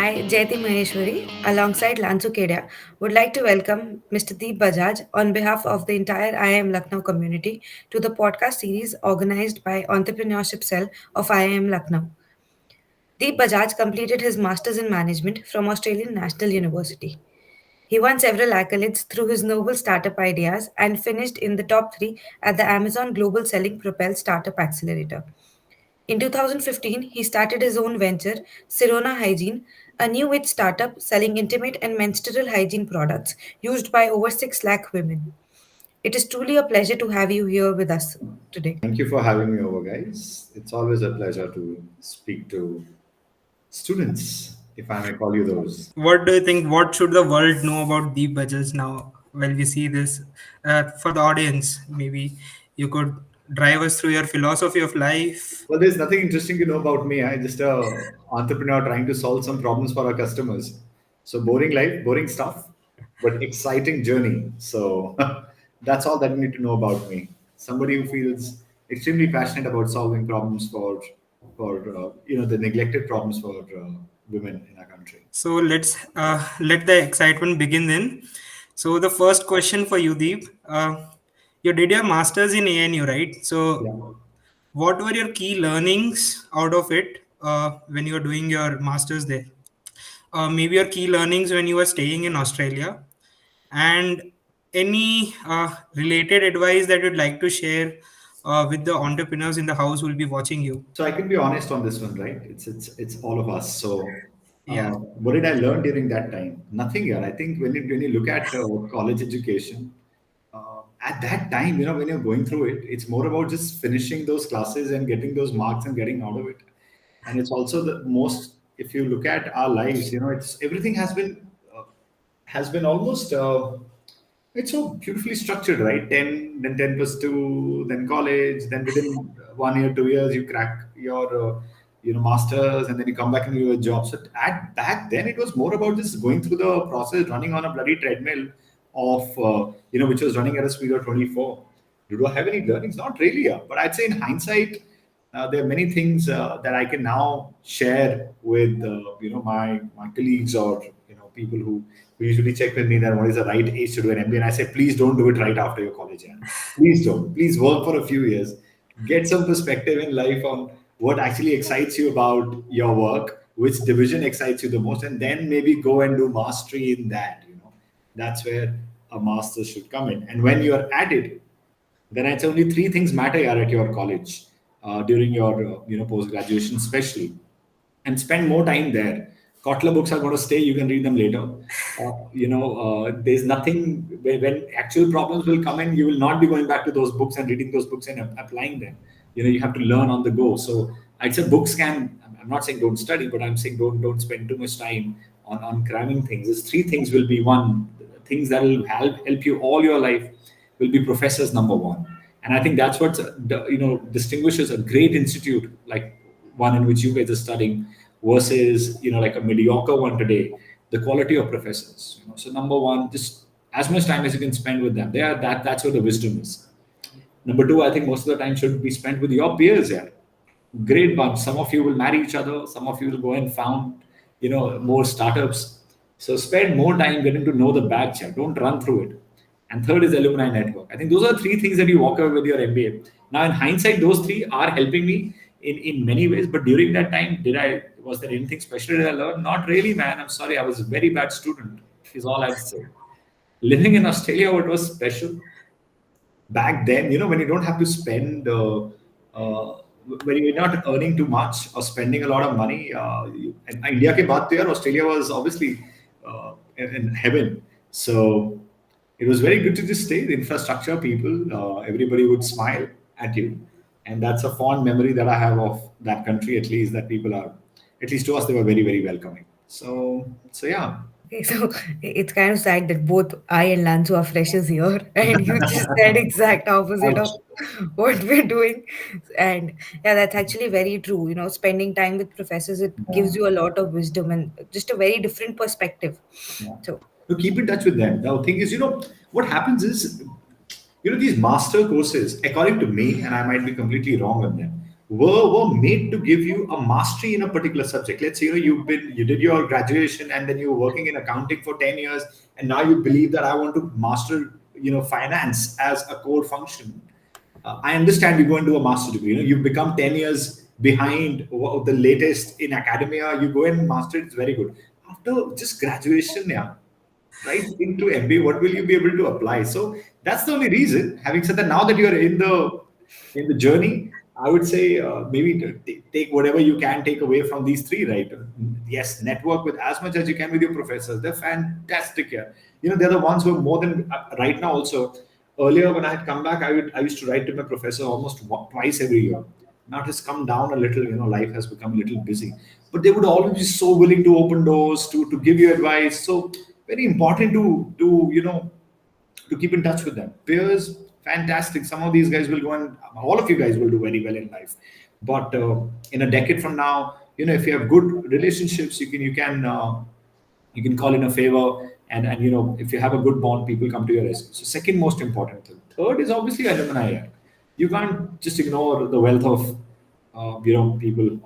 I, Jayati Maheshwari, alongside Lansu Kedia, would like to welcome Mr. Deep Bajaj on behalf of the entire IIM Lucknow community to the podcast series organized by Entrepreneurship Cell of IIM Lucknow. Deep Bajaj completed his Masters in Management from Australian National University. He won several accolades through his novel startup ideas and finished in the top 3 at the Amazon Global Selling Propel Startup Accelerator. In 2015, he started his own venture, Sirona Hygiene, a new age startup selling intimate and menstrual hygiene products used by over 6 lakh women. It is truly a pleasure to have you here with us today. Thank you for having me over, guys. It's always a pleasure to speak to students, if I may call you those. What do you think? What should the world know about Deep Budgets now when we see this? For the audience, maybe you could drive us through your philosophy of life. Well, there's nothing interesting to know about me. I'm just a entrepreneur trying to solve some problems for our customers. So boring life, boring stuff, but exciting journey. So that's all that you need to know about me. Somebody who feels extremely passionate about solving problems for the neglected problems for women in our country. So let's let the excitement begin then. So the first question for you, Deep. You did your masters in ANU, right? Yeah. So what were your key learnings out of it when you were doing your masters there? Maybe your key learnings when you were staying in Australia, and any related advice that you'd like to share with the entrepreneurs in the house who will be watching you. So I can be honest on this one, right? It's all of us. So Yeah. what did I learn during that time? Nothing here. I think when you look at college education, at that time, when you're going through it, it's more about just finishing those classes and getting those marks and getting out of it. And it's also the most. If you look at our lives, it's everything has been almost. It's so beautifully structured, right? 10, then 10 plus 2, then college, then within 1 year, 2 years, you crack your, masters, and then you come back and do a job. So at back then, it was more about just going through the process, running on a bloody treadmill which was running at a speed of 24. Do I have any learnings? Not really, yeah. But I'd say in hindsight, there are many things that I can now share with my colleagues or people who usually check with me that what is the right age to do an MBA, and I say please don't do it right after your college year. Please don't. Please work for a few years, get some perspective in life on what actually excites you about your work, which division excites you the most, and then maybe go and do mastery in that. That's where a master should come in. And when you are at it, then it's only three things matter here at your college during your post graduation especially, and spend more time there. Kotler books are going to stay. You can read them later. There's nothing when actual problems will come in. You will not be going back to those books and reading those books and applying them. You have to learn on the go. So I'd say books can. I'm not saying don't study, but I'm saying don't spend too much time on cramming things. There's three things will be one things that will help you all your life will be professors number one. And I think that's what distinguishes a great institute like one in which you guys are studying versus like a mediocre one today. The quality of professors. So number one, just as much time as you can spend with them. That's where the wisdom is. Number two, I think most of the time should be spent with your peers here. Great bunch. Some of you will marry each other. Some of you will go and found more startups. So spend more time getting to know the batch here. Don't run through it. And third is alumni network. I think those are three things that you walk away with your MBA. Now, in hindsight, those three are helping me in many ways. But during that time, was there anything special that I learned? Not really, man. I'm sorry. I was a very bad student, is all I'd say. Living in Australia, what was special? Back then, when you don't have to spend, when you're not earning too much or spending a lot of money, and India ke baat to yaar, Australia was obviously in heaven. So it was very good to just stay. The infrastructure, people, everybody would smile at you. And that's a fond memory that I have of that country, at least, that people are, at least to us, they were very, very welcoming. So yeah. Okay, so it's kind of sad that both I and Lansu are freshers here, and you just said exact opposite of Ouch. what we're doing. And yeah, that's actually very true. Spending time with professors, it Yeah. gives you a lot of wisdom and just a very different perspective. Yeah. So To keep in touch with them. The thing is, what happens is, these master courses, according to me, and I might be completely wrong on them, were made to give you a mastery in a particular subject. Let's say you did your graduation and then you're working in accounting for 10 years, and now you believe that I want to master finance as a core function. I understand you go and do a master degree. You've become 10 years behind the latest in academia. You go and master it, it's very good. After just graduation, yeah, right into MBA, what will you be able to apply? So that's the only reason. Having said that, now that you're in the journey, I would say maybe take whatever you can take away from these three. Right? Yes, network with as much as you can with your professors. They're fantastic here. They're the ones who are more than right now. Also, earlier when I had come back, I used to write to my professor almost twice every year. Now it has come down a little. Life has become a little busy, but they would always be so willing to open doors to give you advice. So very important to keep in touch with them. Peers, fantastic. Some of these guys will go, and all of you guys will do very well in life. But in a decade from now, if you have good relationships, you can call in a favor, and if you have a good bond, people come to your rescue. So second most important thing. Third is obviously alumni. Yeah. You can't just ignore the wealth of people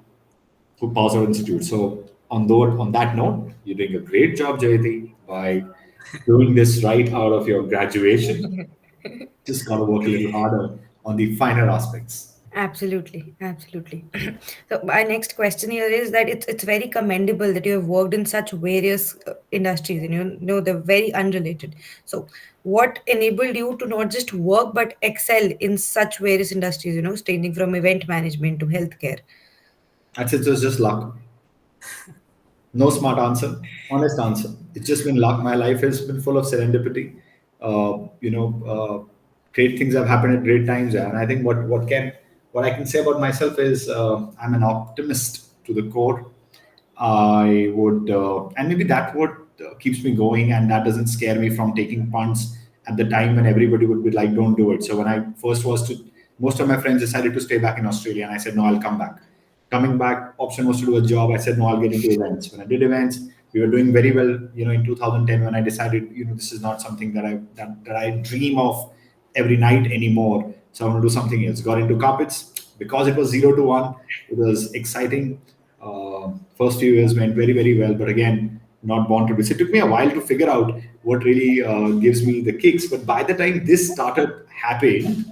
who pass our institute. So on that note, you're doing a great job, Jayati, by doing this right out of your graduation. Just got to work a little harder on the finer aspects. Absolutely, absolutely. So my next question here is that it's very commendable that you have worked in such various industries, and they're very unrelated. So what enabled you to not just work but excel in such various industries, ranging from event management to healthcare? That's it. Was just luck. No smart answer, honest answer. It's just been luck. My life has been full of serendipity. Uh, you know, Great things have happened at great times. Yeah. And I think what I can say about myself is I'm an optimist to the core. I would, and maybe that what keeps me going, and that doesn't scare me from taking punts at the time when everybody would be like, "Don't do it." So when I first was to, most of my friends decided to stay back in Australia, and I said, "No, I'll come back." Coming back, option was to do a job. I said, "No, I'll get into events." When I did events, we were doing very well. In 2010, when I decided, this is not something that I dream of every night anymore. So I want to do something else. Got into carpets because it was 0 to 1. It was exciting. First few years went very, very well, but again, not born to do. So it took me a while to figure out what really gives me the kicks. But by the time this started happening,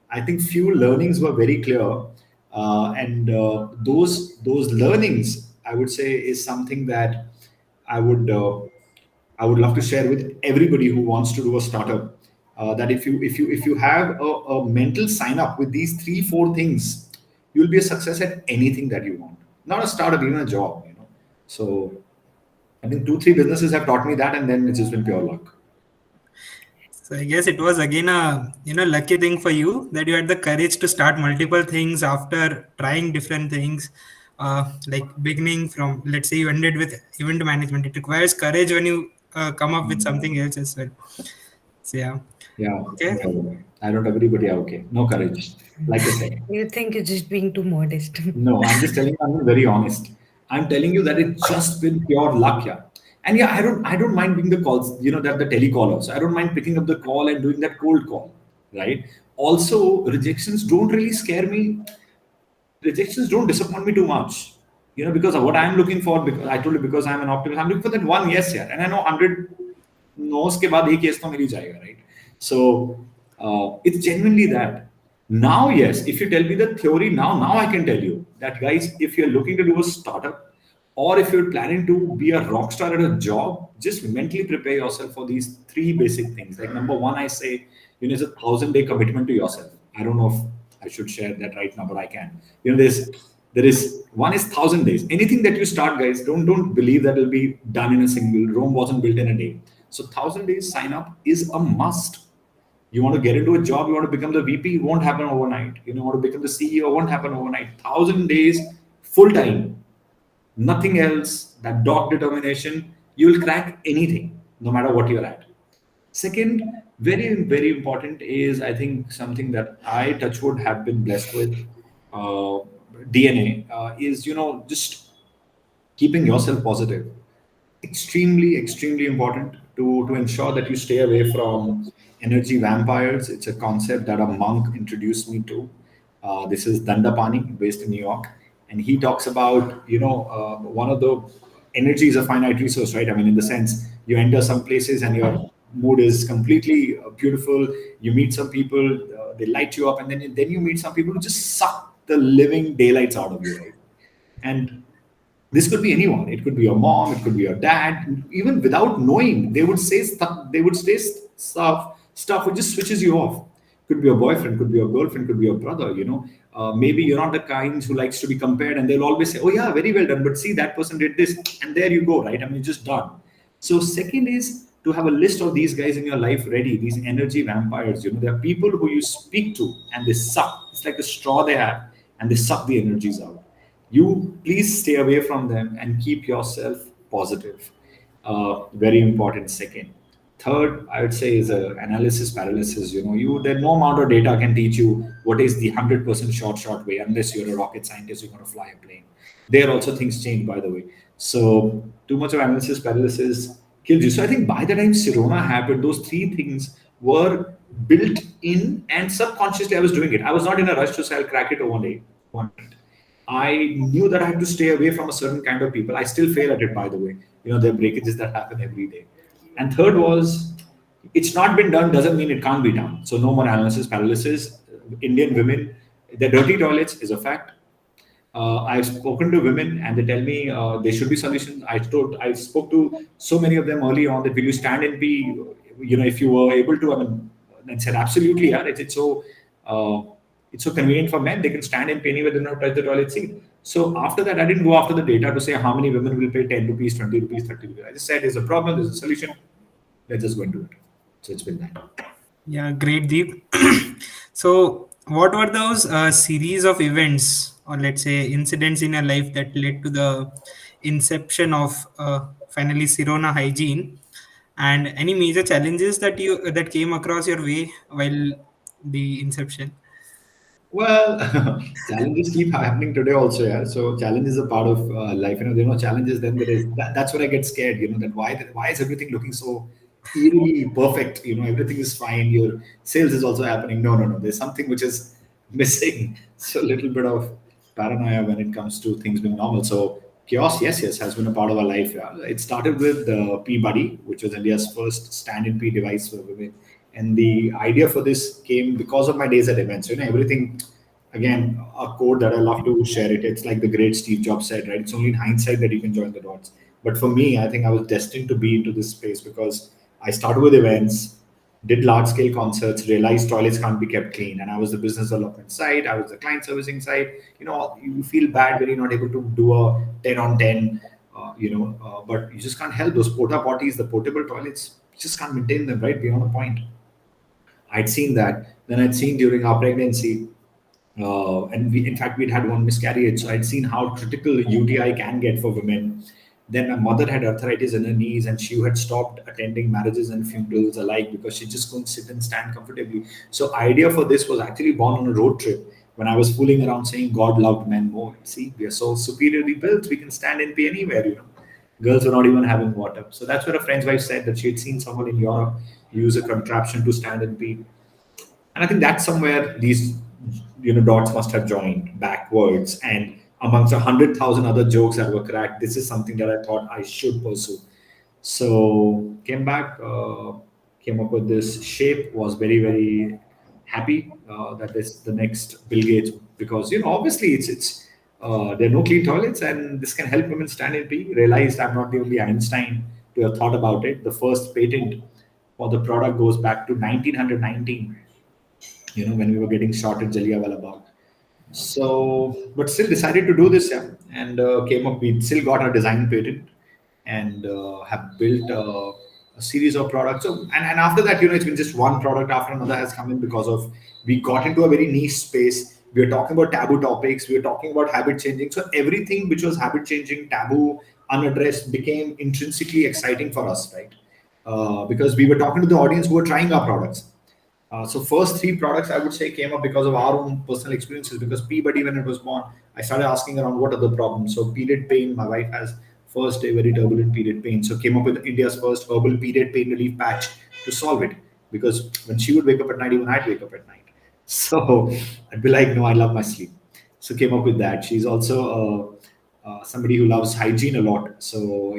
I think few learnings were very clear, and those learnings, I would say, is something that I would uh, I would love to share with everybody who wants to do a startup. That if you have a mental sign up with these 3 4 things, you'll be a success at anything that you want. Not a startup, even a job. So I think 2 3 businesses have taught me that, and then it's just been pure luck. So I guess it was again a lucky thing for you that you had the courage to start multiple things after trying different things. Like beginning from, let's say you ended with event management. It requires courage when you come up with something else as well. So yeah. Yeah, Okay. whatever. I don't everybody are okay. No courage, like I said. You think you're just being too modest. No, I'm just telling you, I'm being very honest. I'm telling you that it's just been pure luck, yeah. And yeah, I don't mind being the calls, that the telecallers. I don't mind picking up the call and doing that cold call, right? Also, rejections don't really scare me. Rejections don't disappoint me too much. Because of what I'm looking for, because I told you, because I'm an optimist, I'm looking for that one yes, yeah. And I know 100 no's के बाद एक yes तो मिल ही जाएगा, right? So it's genuinely that. Now, yes, if you tell me the theory now I can tell you that, guys, if you're looking to do a startup, or if you're planning to be a rock star at a job, just mentally prepare yourself for these 3 basic things. Like number one, I say, it's a 1,000-day commitment to yourself. I don't know if I should share that right now, but I can. There is one is 1,000 days. Anything that you start, guys, don't believe that it'll be done in a single. Rome wasn't built in a day. So 1,000 days sign up is a must. You want to get into a job, you want to become the VP, it won't happen overnight. You want to become the CEO, it won't happen overnight. 1,000 days full time, nothing else. That dog determination, you will crack anything, no matter what you're at. Second, very, very important is, I think, something that I, touchwood, have been blessed with. Uh, DNA is, just keeping yourself positive. Extremely, extremely important to ensure that you stay away from energy vampires. It's a concept that a monk introduced me to. This is Dandapani, based in New York, and he talks about one of the energy is a finite resource, right? I mean, in the sense you enter some places and your mood is completely beautiful. You meet some people, they light you up, and then you meet some people who just suck the living daylights out of you, right? And this could be anyone. It could be your mom. It could be your dad. Even without knowing, they would say stuff. They would say stuff which just switches you off. Could be your boyfriend. Could be your girlfriend. Could be your brother. Maybe you're not the kind who likes to be compared, and they'll always say, "Oh yeah, very well done." But see, that person did this, and there you go, right? I mean, you're just done. So second is to have a list of these guys in your life ready. These energy vampires. There are people who you speak to, and they suck. It's like a straw they have, and they suck the energies out. You please stay away from them and keep yourself positive. Very important. Second. Third, I would say, is analysis paralysis. There no amount of data can teach you what is the 100% short way, unless you're a rocket scientist, you're going to fly a plane. There also things change, by the way. So too much of analysis paralysis kills you. So I think by the time Sirona happened, those three things were built in, and subconsciously I was doing it. I was not in a rush to say I'll crack it overnight. I knew that I had to stay away from a certain kind of people. I still fail at it, by the way. There are breakages that happen every day. And third was, it's not been done doesn't mean it can't be done. So no more analysis paralysis. Indian women, the dirty toilets is a fact. I've spoken to women and they tell me there should be solutions. I spoke to so many of them early on that will you stand and be, if you were able to, I mean, and said absolutely, yeah, uh, it's so convenient for men. They can stand and pay anywhere, they don't touch the toilet seat. So after that, I didn't go after the data to say how many women will pay 10 rupees, 20 rupees, 30 rupees. I just said there's a problem, there's a solution. Let's just go and do it. So it's been that. Yeah, great, Deep. So, what were those series of events, or let's say incidents in your life that led to the inception of finally Sirona Hygiene, and any major challenges that came across your way while the inception? Well, challenges keep happening today also, yeah. So challenges are part of life. There are no challenges, then there is. That's when I get scared. That why is everything looking so eerily perfect? Everything is fine. Your sales is also happening. No, no, no. There's something which is missing. So a little bit of paranoia when it comes to things being normal. So chaos, yes, yes, has been a part of our life. Yeah. It started with P Buddy, which was India's first stand-in P device for women. And the idea for this came because of my days at events. Everything, again, a quote that I love to share it. It's like the great Steve Jobs said, right? It's only in hindsight that you can join the dots. But for me, I think I was destined to be into this space because I started with events, did large scale concerts, realized toilets can't be kept clean. And I was the business development side, I was the client servicing side. You feel bad when you're not able to do a 10 on 10, but you just can't help those porta potties, the portable toilets, you just can't maintain them, right? Beyond a point. I'd seen that. Then I'd seen during our pregnancy, and in fact, we'd had one miscarriage. So I'd seen how critical UTI can get for women. Then my mother had arthritis in her knees, and she had stopped attending marriages and funerals alike because she just couldn't sit and stand comfortably. So, idea for this was actually born on a road trip when I was fooling around saying God loved men more. See, we are so superiorly built; we can stand and pee anywhere. Girls were not even having water. So that's where a friend's wife said that she had seen someone in Europe use a contraption to stand and pee. And I think that's somewhere these dots must have joined backwards. And amongst 100,000 other jokes that were cracked, this is something that I thought I should pursue. So came back, came up with this shape. Was very very happy that this the next Bill Gates, because obviously there are no clean toilets and this can help women stand in pee. Realized I'm not the only Einstein to have thought about it. The first patent for the product goes back to 1919, when we were getting shot at Jallianwala Bagh. So, but still decided to do this, yeah, and came up. We still got our design patent and have built a series of products. So, and after that, it's been just one product after another has come in because of we got into a very niche space. We are talking about taboo topics. We are talking about habit changing. So everything which was habit changing, taboo, unaddressed became intrinsically exciting for us, right? Because we were talking to the audience who were trying our products. So first three products I would say came up because of our own personal experiences. Because Peabody, when it was born, I started asking around what are the problems. So period pain, my wife has first a very turbulent period pain. So came up with India's first herbal period pain relief patch to solve it. Because when she would wake up at night, even I'd wake up at night. So I'd be like, no, I love my sleep. So came up with that. She's also somebody who loves hygiene a lot. So,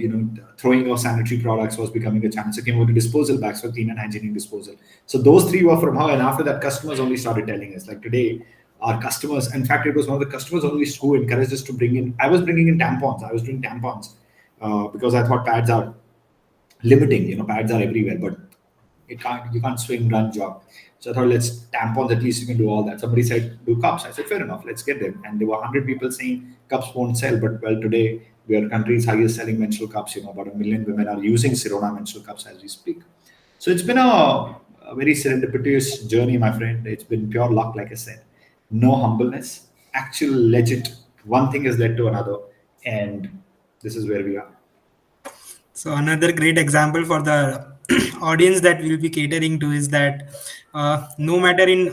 throwing of sanitary products was becoming a challenge. So came up with disposal bags for clean and hygienic disposal. So those three were from her. And after that, customers only started telling us. Like today, our customers, in fact, it was one of the customers only who encouraged us to bring in. I was bringing in tampons. I was doing tampons because I thought pads are limiting. Pads are everywhere, but you can't swing, run, jog. So I thought, let's tampons, at least you can do all that. Somebody said do cups. I said fair enough, let's get them. And there were 100 people saying cups won't sell, but well, today we are country's highest selling menstrual cups. About 1 million women are using Sirona menstrual cups as we speak. So it's been a very serendipitous journey, my friend. It's been pure luck, like I said. No humbleness, actual legit. One thing has led to another, and this is where we are. So another great example for the audience that we'll be catering to is that no matter in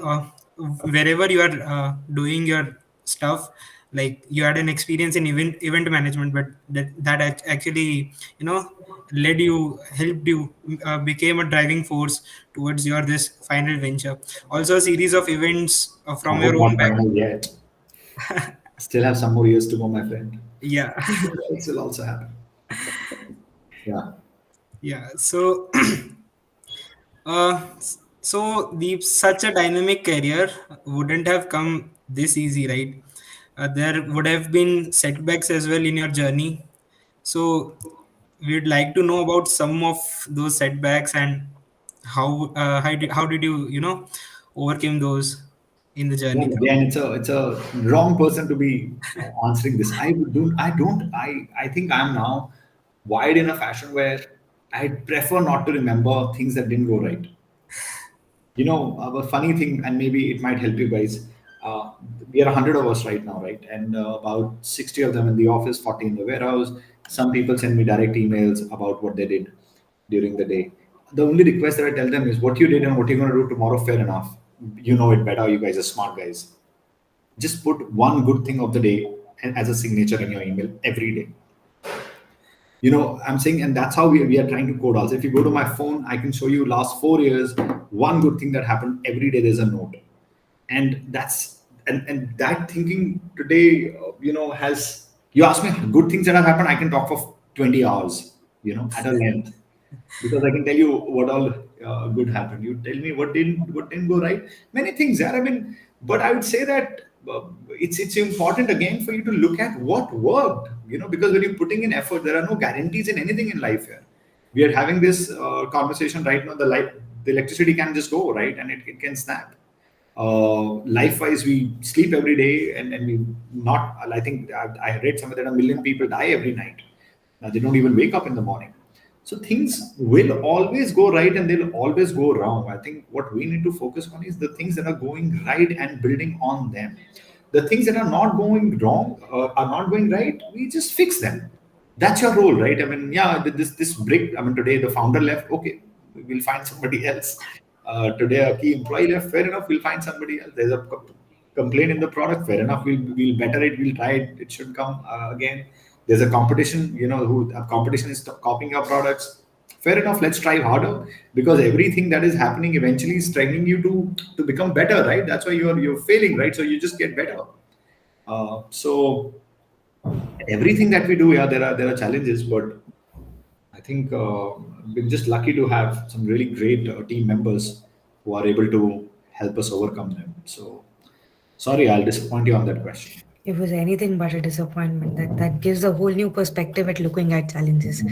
wherever you are doing your stuff, like you had an experience in event management, but actually led you, helped you, became a driving force towards your this final venture. Also, a series of events I from your hope own not back. final yet. Still have some more years to go, my friend. Yeah, It will also happen. Yeah. yeah. So so the such a dynamic career wouldn't have come this easy, right? There would have been setbacks as well in your journey. So we'd like to know about some of those setbacks and how did you overcome those in the Well, journey? again, it's a wrong person to be answering this. I think I'm now wired in a fashion where I prefer not to remember things that didn't go right. A funny thing, and maybe it might help you guys. Uh, we are 100 of us right now, right? And about 60 of them in the office, 40 in the warehouse. Some people send me direct emails about what they did during the day. The only request that I tell them is what you did and what you're going to do tomorrow, fair enough. You know it better. You guys are smart guys. Just put one good thing of the day as a signature in your email every day. I'm saying, and that's how we are trying to code also. If you go to my phone, I can show you last 4 years, one good thing that happened every day, there's a note. And and that thinking today, has, you ask me good things that have happened, I can talk for 20 hours, at a length, because I can tell you what all good happened. You tell me what didn't go right. Many things there. I mean, but I would say that it's important again for you to look at what worked. Because when you're putting in effort, there are no guarantees in anything in life here. We are having this conversation right now. The electricity can just go right, and it can snap. Life wise, we sleep every day, and we not. I think I read somewhere that 1 million people die every night. Now they don't even wake up in the morning. So things will always go right and they'll always go wrong. I think what we need to focus on is the things that are going right and building on them. The things that are not going wrong, are not going right, we just fix them. That's your role, right? I mean, yeah, this brick. I mean, today the founder left. Okay, we'll find somebody else. Today a key employee left. Fair enough, we'll find somebody else. There's a complaint in the product. Fair enough, we'll better it. We'll try it. It should come again. There's a competition. Who competition is copying your products. Fair enough. Let's try harder, because everything that is happening eventually is training you to become better, right? That's why you're failing, right? So you just get better. So everything that we do, yeah, there are challenges, but I think we're just lucky to have some really great team members who are able to help us overcome them. So sorry, I'll disappoint you on that question. It was anything but a disappointment. That gives a whole new perspective at looking at challenges.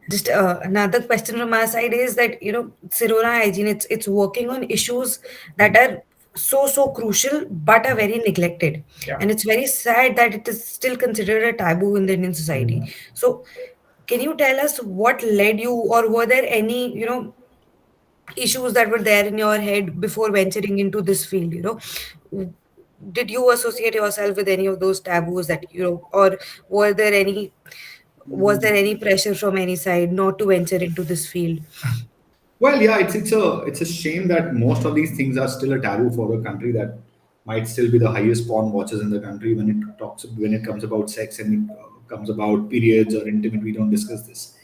Just another question from our side is that Sirona Hygiene, it's working on issues that are so crucial but are very neglected, Yeah. and it's very sad that it is still considered a taboo in the Indian society. So can you tell us what led you, or were there any issues that were there in your head before venturing into this field? Did you associate yourself with any of those taboos that or were there any was there any pressure from any side not to venture into this field? Well, yeah, it's a shame that most of these things are still a taboo for a country that might still be the highest porn watchers in the country. When it comes about sex and it comes about periods or intimate, we don't discuss this.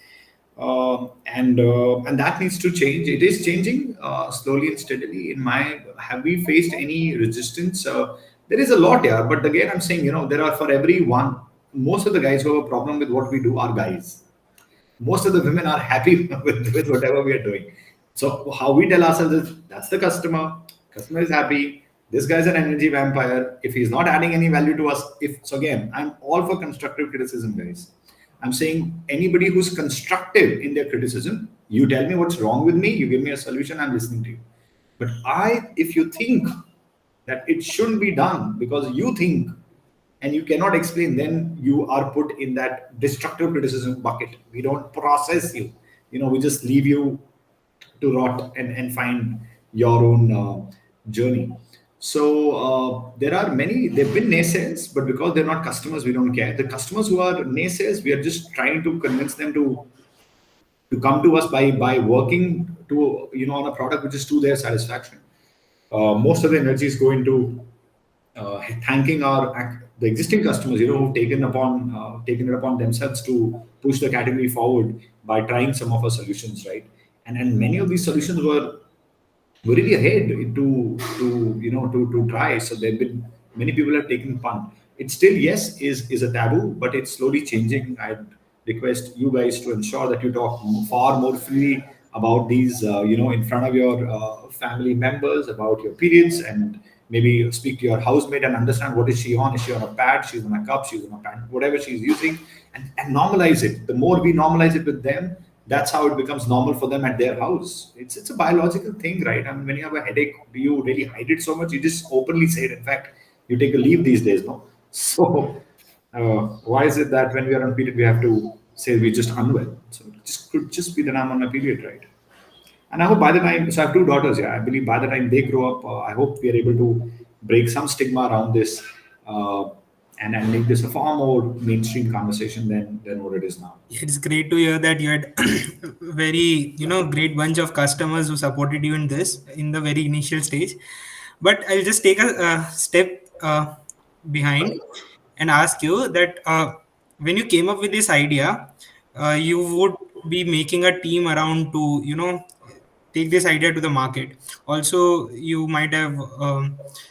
And that needs to change. It is changing slowly and steadily. In my, have we faced any resistance? There is a lot, yeah. But again, I'm saying, there are, for every one. Most of the guys who have a problem with what we do are guys. Most of the women are happy with whatever we are doing. So how we tell ourselves is, that's the customer. Customer is happy. This guy's an energy vampire. If he's not adding any value to us, if so, again, I'm all for constructive criticism, guys. I'm saying anybody who's constructive in their criticism, you tell me what's wrong with me, you give me a solution, I'm listening to you. But if you think that it shouldn't be done because you think and you cannot explain, then you are put in that destructive criticism bucket. We don't process you. We just leave you to rot and find your own journey. So there are many, they've been naysayers, but because they're not customers, we don't care. The customers who are naysayers, we are just trying to convince them to come to us by working to, on a product which is to their satisfaction. Most of the energy is going to thanking the existing customers, who've taken it upon themselves to push the category forward by trying some of our solutions, right? And many of these solutions were really ahead to try. So there've been many people have taken pun. It still, yes, is a taboo, but it's slowly changing. I'd request you guys to ensure that you talk far more freely about these, in front of your family members, about your periods, and maybe speak to your housemate and understand what is she on. Is she on a pad? She's on a cup. She's on a pant. Whatever she's using, and normalize it. The more we normalize it with them, that's how it becomes normal for them at their house. It's a biological thing, right? I mean, when you have a headache, do you really hide it so much? You just openly say it. In fact, you take a leave these days, no? So why is it that when we are on period, we have to say we're just unwell? So it just could just be that I'm on a period, right? And I hope by the time, so I have two daughters, yeah, I believe by the time they grow up, I hope we are able to break some stigma around this, and make this a far more mainstream conversation than what it is now. It's great to hear that you had very, great bunch of customers who supported you in this in the very initial stage. But I'll just take a step behind and ask you that when you came up with this idea, you would be making a team around to, take this idea to the market. Also, you might have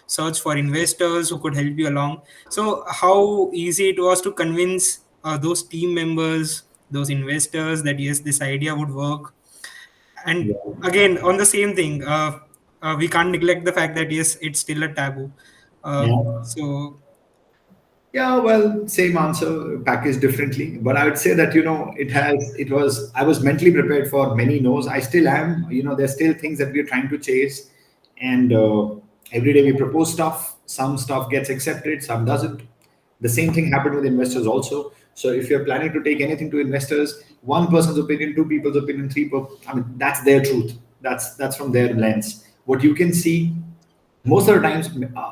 searched for investors who could help you along. So how easy it was to convince those team members, those investors, that yes, this idea would work. And again, on the same thing, we can't neglect the fact that yes, it's still a taboo. Yeah. So Yeah, well, same answer, packaged differently. But I would say that, I was mentally prepared for many no's. I still am. There's still things that we're trying to chase. And every day we propose stuff. Some stuff gets accepted, some doesn't. The same thing happened with investors also. So if you're planning to take anything to investors, one person's opinion, two people's opinion, I mean, that's their truth. That's from their lens. What you can see most of the times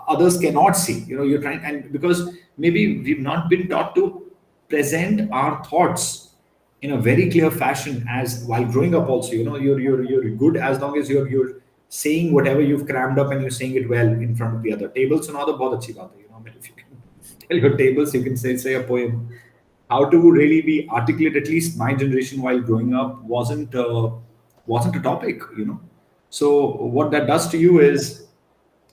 others cannot see. You're trying, and because maybe we've not been taught to present our thoughts in a very clear fashion as while growing up also. You're good as long as you're saying whatever you've crammed up and you're saying it well in front of the other tables. So now the bahut achhi baat hai, I mean, if you can tell your tables, you can say a poem. How to really be articulate, at least my generation while growing up, wasn't a topic. So what that does to you is,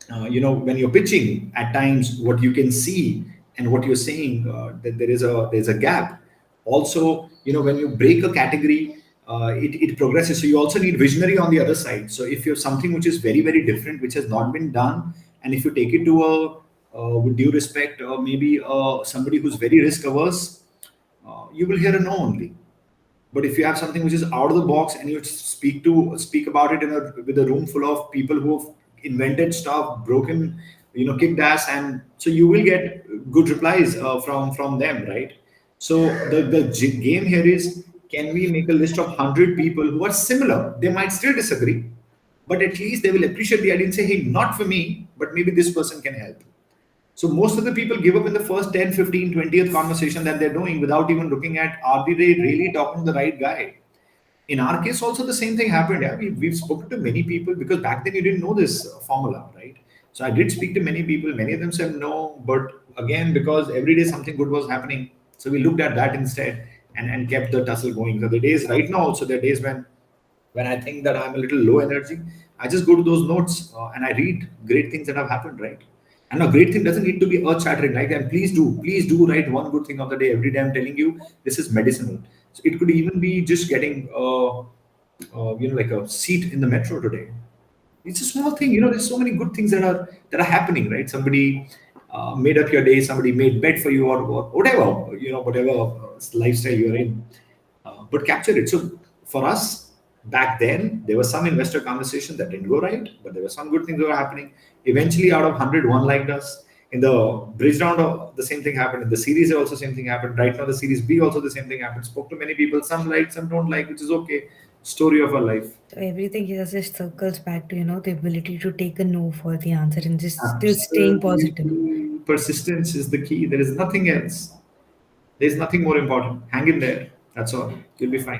when you're pitching, at times what you can see and what you're saying, that there's a gap. Also, when you break a category, it progresses. So you also need visionary on the other side. So if you're something which is very very different, which has not been done, and if you take it to with due respect, maybe somebody who's very risk averse, you will hear a no only. But if you have something which is out of the box and you speak about it with a room full of people who have invented stuff, broken, kicked ass, and so you will get good replies from them, right? So the game here is, can we make a list of 100 people who are similar? They might still disagree, but at least they will appreciate the idea and say, hey, not for me, but maybe this person can help. So most of the people give up in the first 10, 15, 20th conversation that they're doing without even looking at, are they really talking to the right guy? In our case, also the same thing happened. Yeah, we've spoken to many people because back then you didn't know this formula, right? So I did speak to many people. Many of them said no, but again, because every day something good was happening, so we looked at that instead. and kept the tussle going. So the days right now also, there are days when I think that I'm a little low energy, I just go to those notes and I read great things that have happened, right? And a great thing doesn't need to be earth shattering, right? And please do write one good thing of the day every day. I'm telling you, this is medicinal. So it could even be just getting, like a seat in the metro today. It's a small thing, there's so many good things that are happening, right? Somebody made up your day, somebody made bed for you, or whatever, whatever lifestyle you're in, but capture it. So for us back then, there was some investor conversation that didn't go right, but there were some good things that were happening. Eventually, out of 100, one liked us. In the bridge round, the same thing happened. In the series, also same thing happened. Right now, the series B, also the same thing happened. Spoke to many people. Some liked, some don't like, which is okay. Story of our life. So everything here just circles back to, the ability to take a no for the answer and just still staying positive. Absolutely. Persistence is the key. There is nothing else. There's nothing more important. Hang in there. That's all. You'll be fine.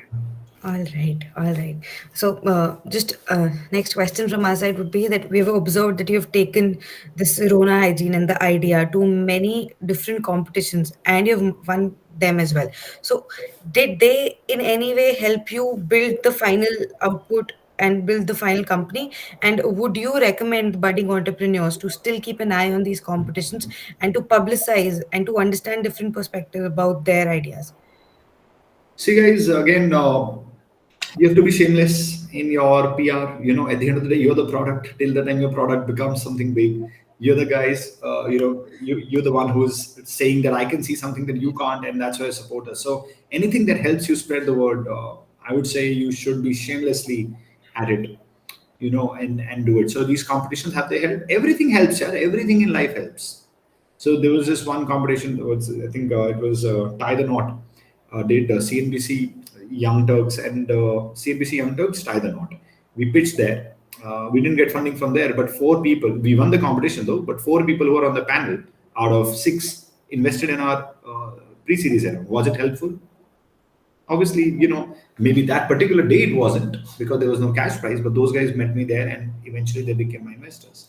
All right, all right. So, just next question from our side would be that we've observed that you've taken this Sirona hygiene and the idea to many different competitions, and you've won them as well. So, did they in any way help you build the final output and build the final company? And would you recommend budding entrepreneurs to still keep an eye on these competitions and to publicize and to understand different perspective about their ideas? See, guys, again, you have to be shameless in your PR. At the end of the day, you're the product. Till the time your product becomes something big, you're the guys. You're the one who's saying that I can see something that you can't, and that's why I support us. So anything that helps you spread the word, I would say you should be shamelessly at it. And do it. So these competitions, have they helped? Everything helps, yeah. Everything in life helps. So there was this one competition. I think it was tie the knot. Did CNBC Young Turks and CNBC Young Turks tie the knot. We pitched there. We didn't get funding from there, but four people. We won the competition though, but four people who were on the panel out of six invested in our pre-series era. Was it helpful? Obviously, maybe that particular day it wasn't because there was no cash prize, but those guys met me there and eventually they became my investors.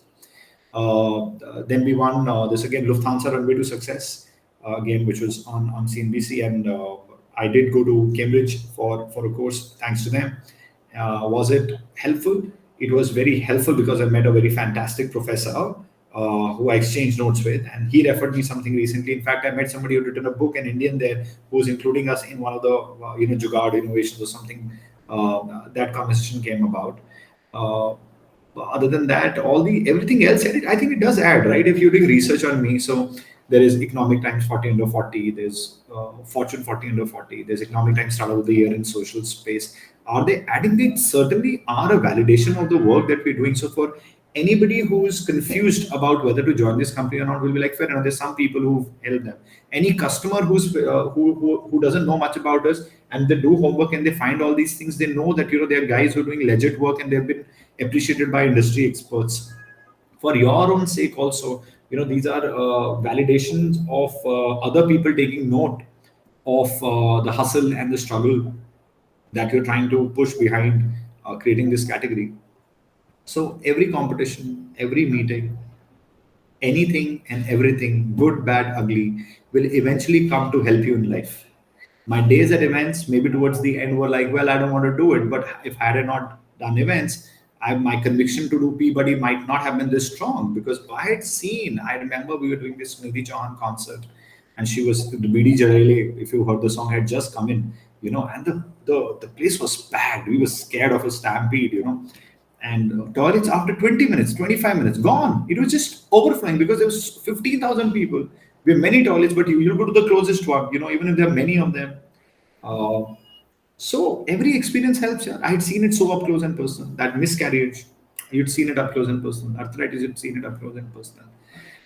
Then we won this again, Lufthansa Runway to Success game, which was on CNBC, and I did go to Cambridge for a course thanks to them. Was it helpful? It was very helpful because I met a very fantastic professor who I exchanged notes with, and he referred me something recently. In fact, I met somebody who written a book, an Indian there, who's including us in one of the Jugaad innovations or something. That conversation came about. Other than that, everything else, I think it does add, right? If you're doing research on me, so there is Economic Times 40 under 40, there's Fortune 40 under 40, there's Economic Times Startup of the Year in social space. Are they adding? They certainly are a validation of the work that we're doing. So for anybody who's confused about whether to join this company or not, will be like, fair enough. There's some people who've helped them. Any customer who doesn't know much about us and they do homework and they find all these things, they know that there are guys who are doing legit work and they've been appreciated by industry experts. For your own sake, also, these are validations of other people taking note of the hustle and the struggle that you're trying to push behind creating this category. So every competition, every meeting, anything and everything, good, bad, ugly, will eventually come to help you in life. My days at events, maybe towards the end, were like, well, I don't want to do it. But if I had not done events, my conviction to do Peabody might not have been this strong because I had seen, I remember we were doing this Nidhi Chauhan concert and she was, the BD Jarele, if you heard the song, had just come in, and the place was packed. We were scared of a stampede, and toilets after 20 minutes, 25 minutes, gone. It was just overflowing because there was 15,000 people. We have many toilets, but you go to the closest one, even if there are many of them. Uh, so every experience helps. Yeah. I had seen it so up close and personal. That miscarriage, you'd seen it up close and personal. Arthritis, you'd seen it up close and personal.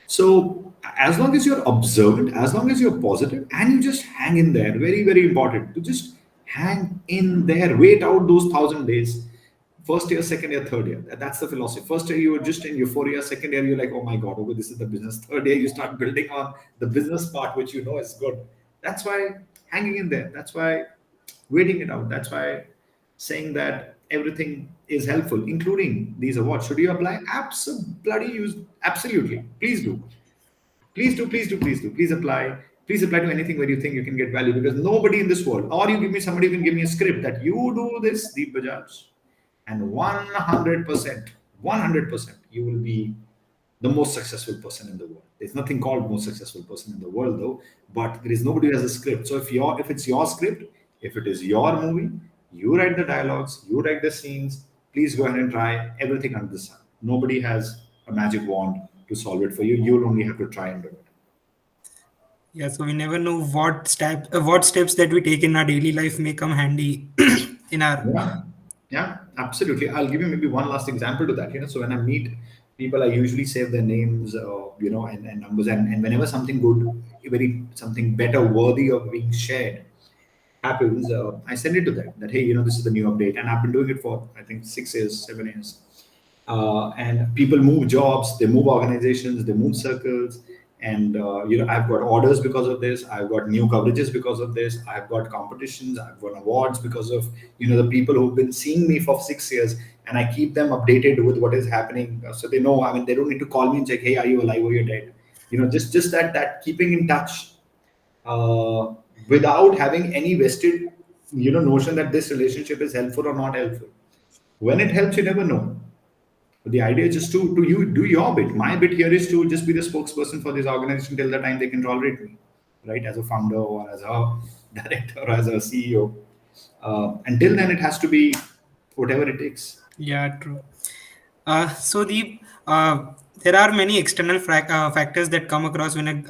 So as long as you're observant, as long as you're positive, and you just hang in there, very, very important to just hang in there, wait out those 1,000 days. First year, second year, third year. That's the philosophy. First year, you were just in euphoria. Second year, you're like, oh my God, okay, this is the business. Third year, you start building on the business part, which is good. That's why hanging in there. That's why waiting it out. That's why saying that everything is helpful, including these awards. Should you apply? Absolutely. Please do. Please do. Please do. Please do. Please do. Please apply. Please apply to anything where you think you can get value, because nobody in this world, or you give me somebody who can give me a script that you do this, Deep Bajaj, and 100%, 100%, you will be the most successful person in the world. There's nothing called most successful person in the world, though, but there is nobody who has a script. So if it's your script, if it is your movie, you write the dialogues, you write the scenes. Please go ahead and try everything under the sun. Nobody has a magic wand to solve it for you. You'll only have to try and do it. Yeah, so we never know what steps that we take in our daily life may come handy in our. Yeah, yeah, absolutely. I'll give you maybe one last example to that. So when I meet people, I usually save their names, and numbers, and whenever something good, very something better, worthy of being shared happens, I send it to them that, hey, this is the new update, and I've been doing it for I think 6 years, 7 years. And people move jobs, they move organizations, they move circles, and I've got orders because of this. I've got new coverages because of this. I've got competitions. I've won awards because of the people who've been seeing me for 6 years, and I keep them updated with what is happening, so they know. I mean, they don't need to call me and check, hey, are you alive or you're dead? Just that keeping in touch, uh, without having any vested notion that this relationship is helpful or not helpful. When it helps, you never know. But the idea is just to you do your bit. My bit here is to just be the spokesperson for this organization till the time they can tolerate me, right? As a founder or as a director or as a CEO. Until then, it has to be whatever it takes. Yeah, true. So the there are many external factors that come across when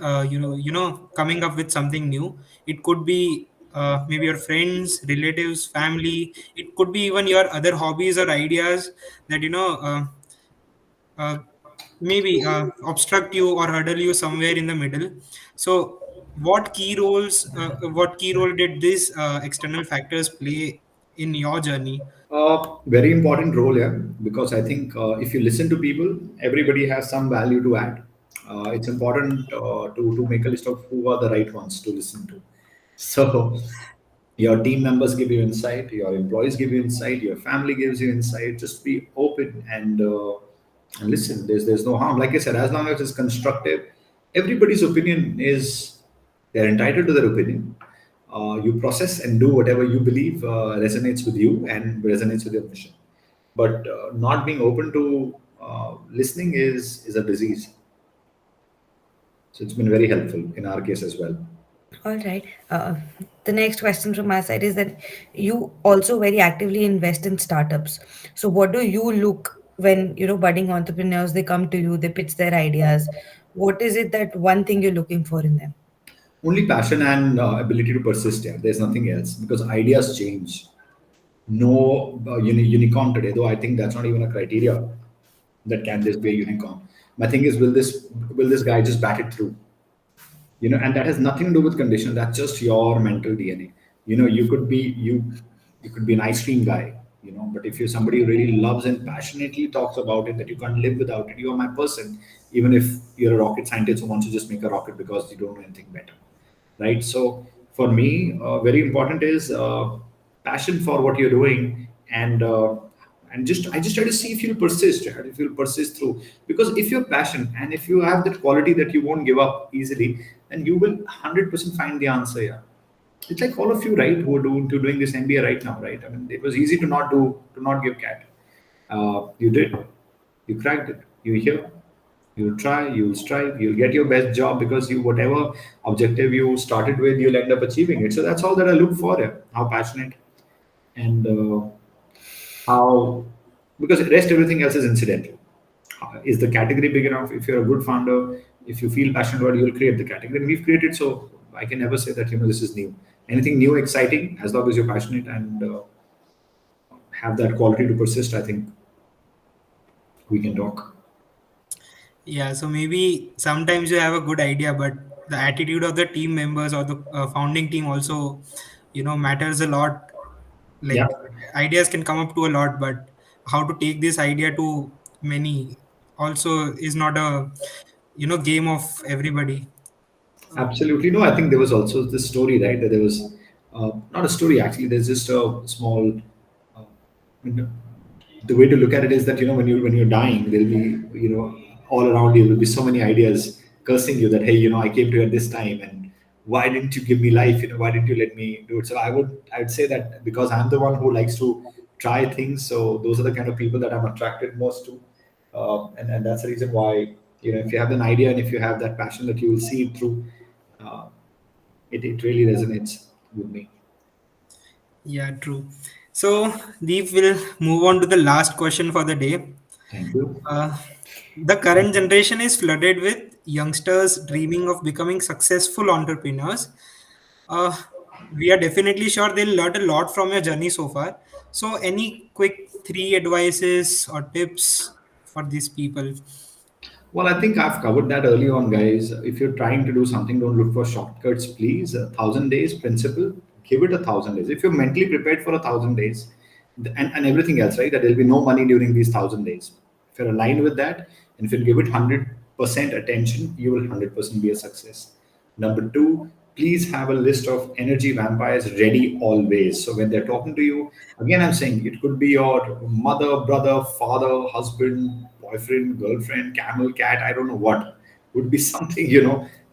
coming up with something new. It could be maybe your friends, relatives, family. It could be even your other hobbies or ideas that uh, maybe obstruct you or hurdle you somewhere in the middle. So what key role did these external factors play in your journey? Very important role here, because I think if you listen to people, everybody has some value to add. It's important to make a list of who are the right ones to listen to. So your team members give you insight, your employees give you insight, your family gives you insight. Just be open and listen. There's no harm. Like I said, as long as it's constructive, everybody's opinion is, they're entitled to their opinion. You process and do whatever you believe resonates with you and resonates with your mission. But not being open to listening is a disease. So it's been very helpful in our case as well. All right. The next question from my side is that you also very actively invest in startups. So, what do you look when budding entrepreneurs they come to you, they pitch their ideas? What is it that one thing you're looking for in them? Only passion and ability to persist. Yeah, there's nothing else, because ideas change. No unicorn today, though. I think that's not even a criteria that can this be a unicorn. My thing is, will this guy just bat it through? And that has nothing to do with condition. That's just your mental DNA. You could be an ice cream guy, but if you're somebody who really loves and passionately talks about it, that you can't live without it, you are my person. Even if you're a rocket scientist who wants to just make a rocket because you don't know anything better, right? So for me, very important is passion for what you're doing, and just I just try to see if you'll persist, right? If you'll persist through, because if you're passionate and if you have that quality that you won't give up easily, then you will 100% find the answer. Yeah, it's like all of you, right, who are doing this MBA right now, right? I mean, it was easy to not give cat. You did, you cracked it. You're here. You'll try, you'll strive, you'll get your best job, because you whatever objective you started with, you'll end up achieving it. So that's all that I look for. How passionate, and how, because the rest everything else is incidental. Is the category big enough? If you're a good founder, if you feel passionate about it, you'll create the category. And we've created, so I can never say that this is new. Anything new, exciting, as long as you're passionate and have that quality to persist, I think we can talk. Yeah, so maybe sometimes you have a good idea, but the attitude of the team members or the founding team also, matters a lot. Yeah, Like ideas can come up to a lot, but how to take this idea to many also is not a, game of everybody. absolutely. No, I think there was also this story, right? That there was not a story actually. There's just a small. Uh, you know, the way to look at it is that when you're dying, there'll be all around you will be so many ideas cursing you that, hey, I came to you at this time, and why didn't you give me life? Why didn't you let me do it? So I'd say that because I'm the one who likes to try things. So those are the kind of people that I'm attracted most to. And that's the reason why, if you have an idea and if you have that passion, that you will see it through. uh, it really resonates with me. Yeah, true. So, Deep, will move on to the last question for the day. Thank you. Uh, the current generation is flooded with youngsters dreaming of becoming successful entrepreneurs. Uh, we are definitely sure they'll learn a lot from your journey so far. So, any quick three advices or tips for these people? Well, I think I've covered that early on, guys. If you're trying to do something, don't look for shortcuts, please. 1,000 days principle, give it 1,000 days. If you're mentally prepared for 1,000 days, and everything else, right, that there'll be no money during these 1,000 days. If you're aligned with that, and if you give it 100% attention, you will 100% be a success. Number two, please have a list of energy vampires ready always. So when they're talking to you, again, I'm saying it could be your mother, brother, father, husband, boyfriend, girlfriend, camel, cat, I don't know what, would be something,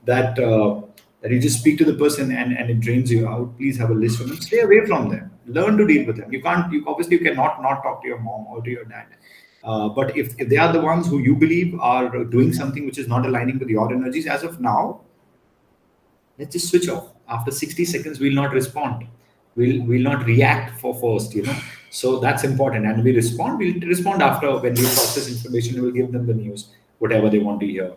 that you just speak to the person and it drains you out. Please have a list for them. Stay away from them. Learn to deal with them. You obviously you cannot not talk to your mom or to your dad. But if they are the ones who you believe are doing something which is not aligning with your energies as of now, let's just switch off. After 60 seconds, we'll not respond. We'll not react for first, So that's important. And we'll respond after. When we process information, we'll give them the news, whatever they want to hear.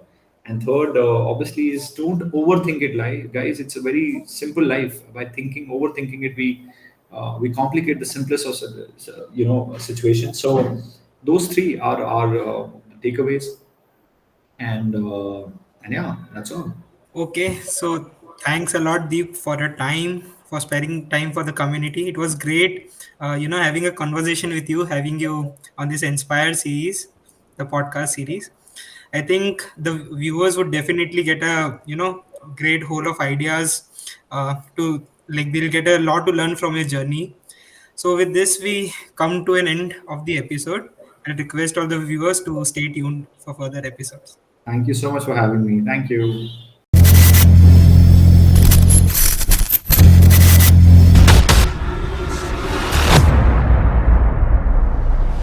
And third, obviously, is don't overthink it, guys. It's a very simple life. By overthinking it, we complicate the simplest of situations. So those three are our takeaways, and yeah, that's all. Okay, so thanks a lot, Deep, for your time, for sparing time for the community. It was great, having a conversation with you, having you on this Inspire series, the podcast series. I think the viewers would definitely get a, great whole of ideas to like they'll get a lot to learn from your journey. So with this, we come to an end of the episode. I request all the viewers to stay tuned for further episodes. Thank you so much for having me. Thank you.